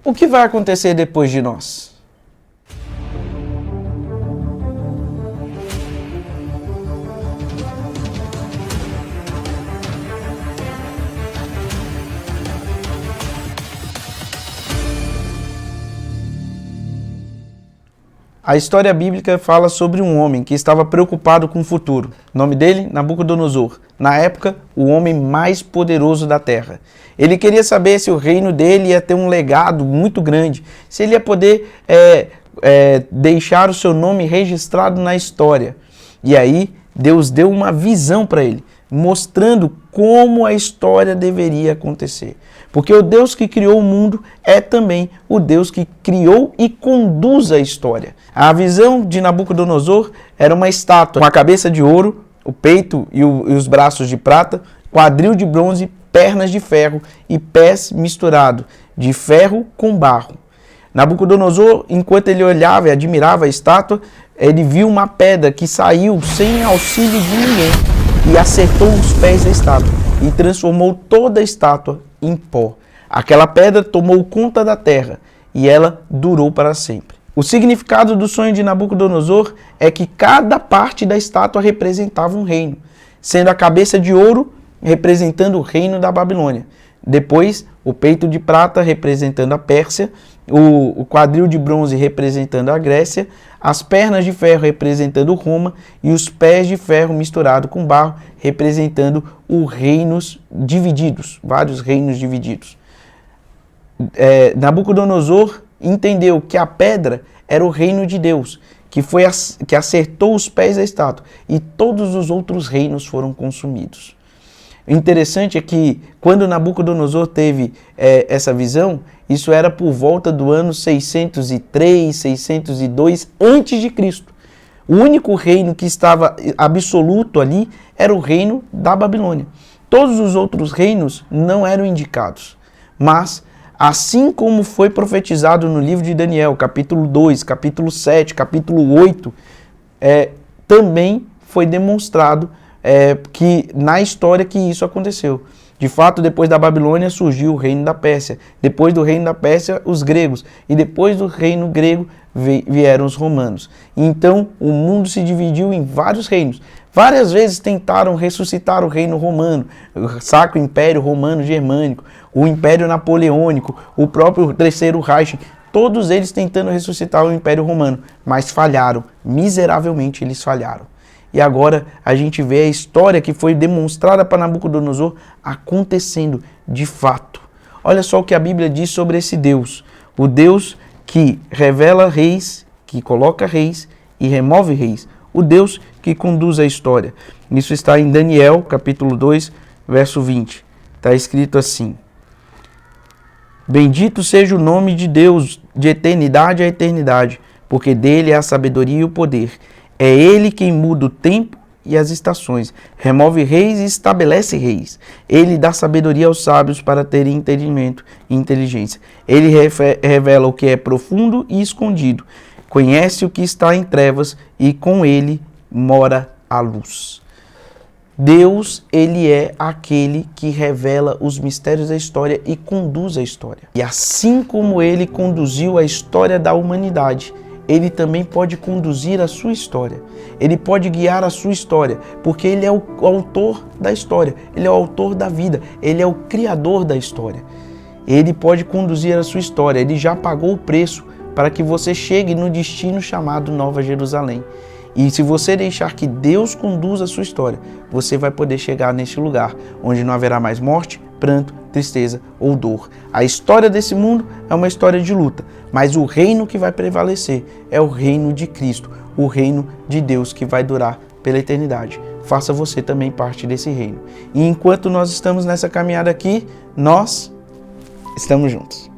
O que vai acontecer depois de nós? A história bíblica fala sobre um homem que estava preocupado com o futuro. O nome dele, Nabucodonosor. Na época, o homem mais poderoso da terra. Ele queria saber se o reino dele ia ter um legado muito grande, se ele ia poder deixar o seu nome registrado na história. E aí, Deus deu uma visão para ele, mostrando como a história deveria acontecer. Porque o Deus que criou o mundo é também o Deus que criou e conduz a história. A visão de Nabucodonosor era uma estátua com a cabeça de ouro, o peito e os braços de prata, quadril de bronze, pernas de ferro e pés misturados de ferro com barro. Nabucodonosor, enquanto ele olhava e admirava a estátua, ele viu uma pedra que saiu sem auxílio de ninguém e acertou os pés da estátua e transformou toda a estátua em pó. Aquela pedra tomou conta da terra e ela durou para sempre. O significado do sonho de Nabucodonosor é que cada parte da estátua representava um reino, sendo a cabeça de ouro representando o reino da Babilônia. Depois, o peito de prata representando a Pérsia, o quadril de bronze representando a Grécia, as pernas de ferro representando Roma e os pés de ferro misturado com barro representando os reinos divididos, vários reinos divididos. Nabucodonosor entendeu que a pedra era o reino de Deus, que acertou os pés da estátua e todos os outros reinos foram consumidos. O interessante é que quando Nabucodonosor teve essa visão, isso era por volta do ano 603, 602 a.C. O único reino que estava absoluto ali era o reino da Babilônia. Todos os outros reinos não eram indicados. Mas, assim como foi profetizado no livro de Daniel, capítulo 2, capítulo 7, capítulo 8, também foi demonstrado que na história que isso aconteceu. De fato, depois da Babilônia surgiu o reino da Pérsia. Depois do reino da Pérsia, os gregos. E depois do reino grego vieram os romanos. Então, o mundo se dividiu em vários reinos. Várias vezes tentaram ressuscitar o reino romano, o Sacro Império Romano Germânico, o Império Napoleônico, o próprio Terceiro Reich. Todos eles tentando ressuscitar o Império Romano, mas falharam. Miseravelmente eles falharam. E agora a gente vê a história que foi demonstrada para Nabucodonosor acontecendo de fato. Olha só o que a Bíblia diz sobre esse Deus. O Deus que revela reis, que coloca reis e remove reis. O Deus que conduz a história. Isso está em Daniel, capítulo 2, verso 20. Está escrito assim: Bendito seja o nome de Deus de eternidade a eternidade, porque dele é a sabedoria e o poder. É ele quem muda o tempo e as estações, remove reis e estabelece reis. Ele dá sabedoria aos sábios para terem entendimento e inteligência. Ele revela o que é profundo e escondido. Conhece o que está em trevas e com ele mora a luz. Deus, ele é aquele que revela os mistérios da história e conduz a história. E assim como ele conduziu a história da humanidade, ele também pode conduzir a sua história. Ele pode guiar a sua história, porque ele é o autor da história, ele é o autor da vida, ele é o criador da história. Ele pode conduzir a sua história, ele já pagou o preço para que você chegue no destino chamado Nova Jerusalém. E se você deixar que Deus conduza a sua história, você vai poder chegar neste lugar, onde não haverá mais morte, pranto, tristeza ou dor. A história desse mundo é uma história de luta, mas o reino que vai prevalecer é o reino de Cristo, o reino de Deus que vai durar pela eternidade. Faça você também parte desse reino. E enquanto nós estamos nessa caminhada aqui, nós estamos juntos.